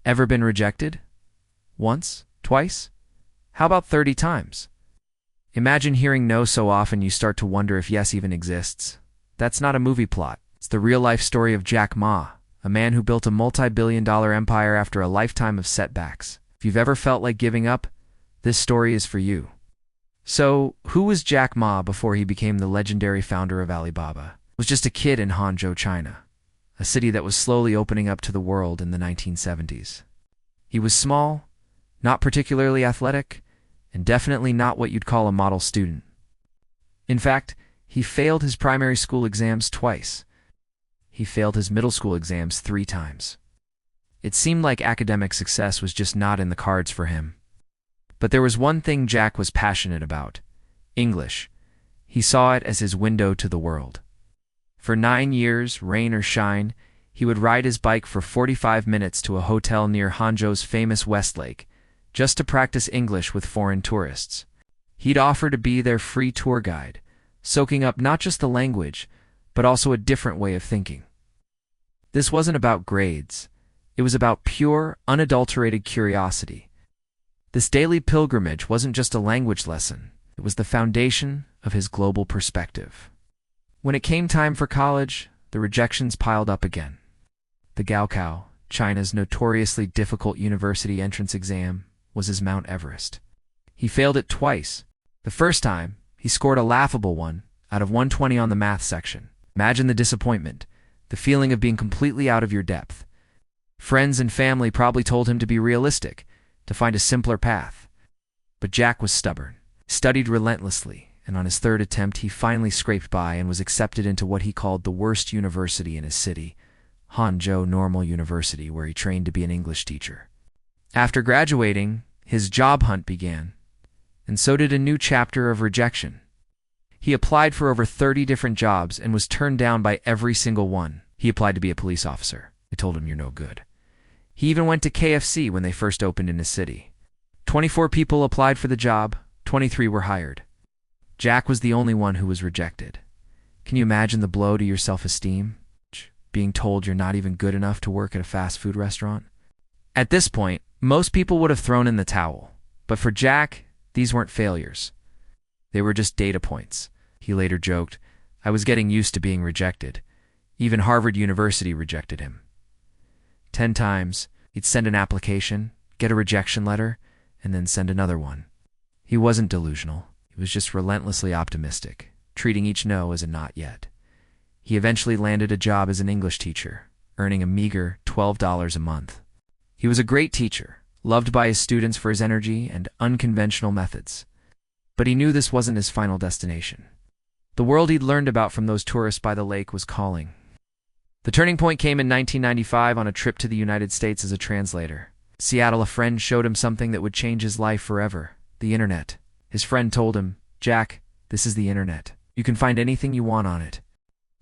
Ever been rejected? Once? Twice? How about 30 times? Imagine hearing no so often you start to wonder if yes even exists. That's not a movie plot. It's the real-life story of Jack Ma, a man who built a multi-billion-dollar empire after a lifetime of setbacks. If you've ever felt like giving up, this story is for you. So, who was Jack Ma before he became the legendary founder of Alibaba? He was just a kid in Hangzhou, China, a city that was slowly opening up to the world in the 1970s. He was small, not particularly athletic, and definitely not what you'd call a model student. In fact, he failed his primary school exams twice. He failed his middle school exams 3 times. It seemed like academic success was just not in the cards for him. But there was one thing Jack was passionate about: English. He saw it as his window to the world. For 9 years, rain or shine, he would ride his bike for 45 minutes to a hotel near Hangzhou's famous Westlake, just to practice English with foreign tourists. He'd offer to be their free tour guide, soaking up not just the language, but also a different way of thinking. This wasn't about grades. It was about pure, unadulterated curiosity. This daily pilgrimage wasn't just a language lesson. It was the foundation of his global perspective. When it came time for college, the rejections piled up again. The Gaokao, China's notoriously difficult university entrance exam, was his Mount Everest. He failed it twice. The first time, he scored a laughable 1 out of 120 on the math section. Imagine the disappointment, the feeling of being completely out of your depth. Friends and family probably told him to be realistic, to find a simpler path. But Jack was stubborn, studied relentlessly, and on his 3rd attempt he finally scraped by and was accepted into what he called the worst university in his city, Hangzhou Normal University, where he trained to be an English teacher. After graduating, his job hunt began, and so did a new chapter of rejection. He applied for over 30 different jobs and was turned down by every single one. He applied to be a police officer. They told him, "You're no good." He even went to KFC when they first opened in his city. 24 people applied for the job, 23 were hired. Jack was the only one who was rejected. Can you imagine the blow to your self-esteem? Being told you're not even good enough to work at a fast food restaurant? At this point, most people would have thrown in the towel. But for Jack, these weren't failures. They were just data points. He later joked, "I was getting used to being rejected. Even Harvard University rejected him." 10 times, he'd send an application, get a rejection letter, and then send another one. He wasn't delusional. He was just relentlessly optimistic, treating each no as a not yet. He eventually landed a job as an English teacher, earning a meager $12 a month. He was a great teacher, loved by his students for his energy and unconventional methods. But he knew this wasn't his final destination. The world he'd learned about from those tourists by the lake was calling. The turning point came in 1995 on a trip to the United States as a translator. In Seattle, a friend showed him something that would change his life forever: the internet. His friend told him, "Jack, this is the internet. You can find anything you want on it."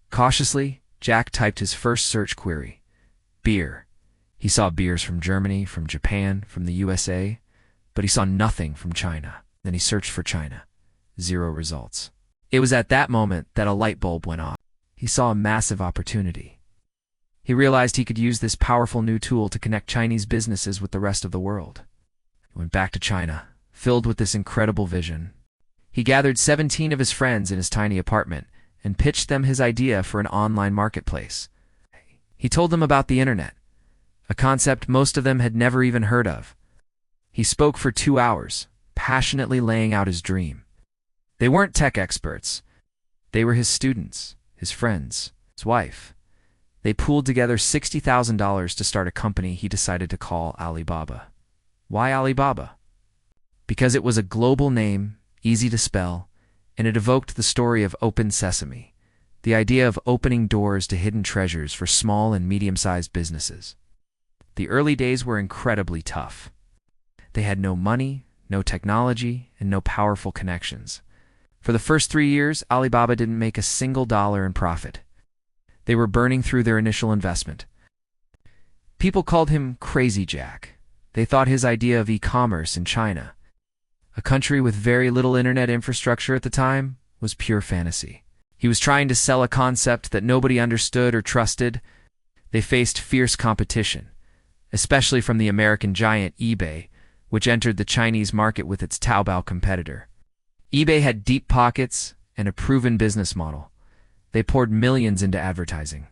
Cautiously, Jack typed his first search query: beer. He saw beers from Germany, from Japan, from the USA, but he saw nothing from China. Then he searched for China. 0 results. It was at that moment that a light bulb went off. He saw a massive opportunity. He realized he could use this powerful new tool to connect Chinese businesses with the rest of the world. He went back to China, filled with this incredible vision. He gathered 17 of his friends in his tiny apartment and pitched them his idea for an online marketplace. He told them about the internet, a concept most of them had never even heard of. He spoke for 2 hours, passionately laying out his dream. They weren't tech experts. They were his students, his friends, his wife. They pooled together $60,000 to start a company he decided to call Alibaba. Why Alibaba? Because it was a global name, easy to spell, and it evoked the story of open sesame, the idea of opening doors to hidden treasures for small and medium-sized businesses. The early days were incredibly tough. They had no money, no technology, and no powerful connections. For the first 3 years, Alibaba didn't make a single dollar in profit. They were burning through their initial investment. People called him Crazy Jack. They thought his idea of e-commerce in China, a country with very little internet infrastructure at the time, was pure fantasy. He was trying to sell a concept that nobody understood or trusted. They faced fierce competition, especially from the American giant eBay, which entered the Chinese market with its Taobao competitor. eBay had deep pockets and a proven business model. They poured millions into advertising.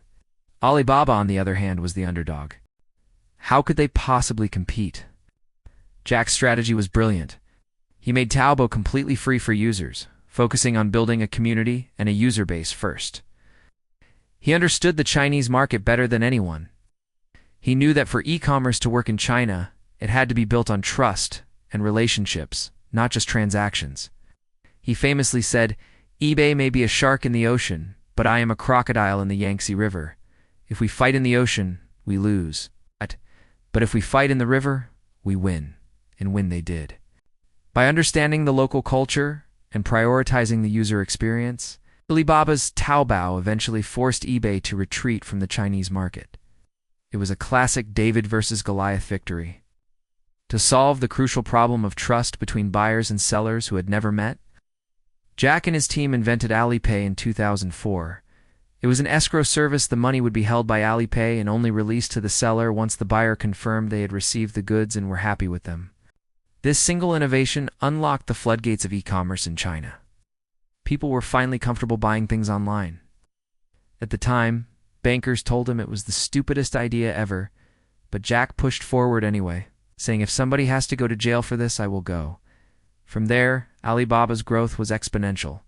Alibaba, on the other hand, was the underdog. How could they possibly compete? Jack's strategy was brilliant. He made Taobao completely free for users, focusing on building a community and a user base first. He understood the Chinese market better than anyone. He knew that for e-commerce to work in China, it had to be built on trust and relationships, not just transactions. He famously said, "eBay may be a shark in the ocean, but I am a crocodile in the Yangtze River. If we fight in the ocean, we lose. But if we fight in the river, we win." And win they did. By understanding the local culture and prioritizing the user experience, Alibaba's Taobao eventually forced eBay to retreat from the Chinese market. It was a classic David versus Goliath victory. To solve the crucial problem of trust between buyers and sellers who had never met, Jack and his team invented Alipay in 2004. It was an escrow service. The money would be held by Alipay and only released to the seller once the buyer confirmed they had received the goods and were happy with them. This single innovation unlocked the floodgates of e-commerce in China. People were finally comfortable buying things online. At the time, bankers told him it was the stupidest idea ever, but Jack pushed forward anyway, saying, "If somebody has to go to jail for this, I will go." From there, Alibaba's growth was exponential.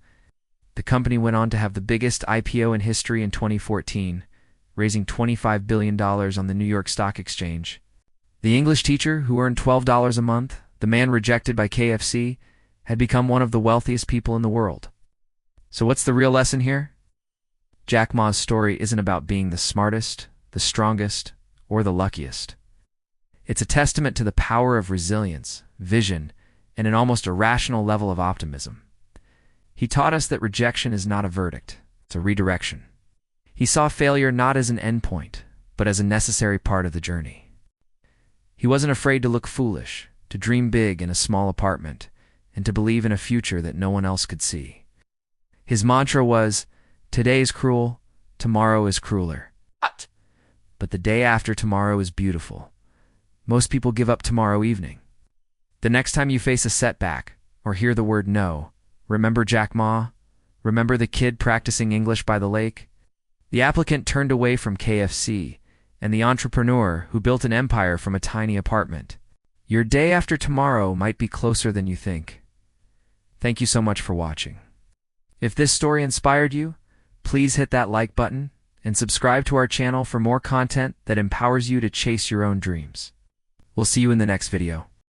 The company went on to have the biggest IPO in history in 2014, raising $25 billion on the New York Stock Exchange. The English teacher who earned $12 a month, the man rejected by KFC, had become one of the wealthiest people in the world. So what's the real lesson here? Jack Ma's story isn't about being the smartest, the strongest, or the luckiest. It's a testament to the power of resilience, vision, and an almost irrational level of optimism. He taught us that rejection is not a verdict, it's a redirection. He saw failure not as an endpoint, but as a necessary part of the journey. He wasn't afraid to look foolish, to dream big in a small apartment, and to believe in a future that no one else could see. His mantra was, "Today is cruel, tomorrow is crueler. But the day after tomorrow is beautiful." Most people give up tomorrow evening. The next time you face a setback or hear the word no, remember Jack Ma? Remember the kid practicing English by the lake? The applicant turned away from KFC, and the entrepreneur who built an empire from a tiny apartment. Your day after tomorrow might be closer than you think. Thank you so much for watching. If this story inspired you, please hit that like button and subscribe to our channel for more content that empowers you to chase your own dreams. We'll see you in the next video.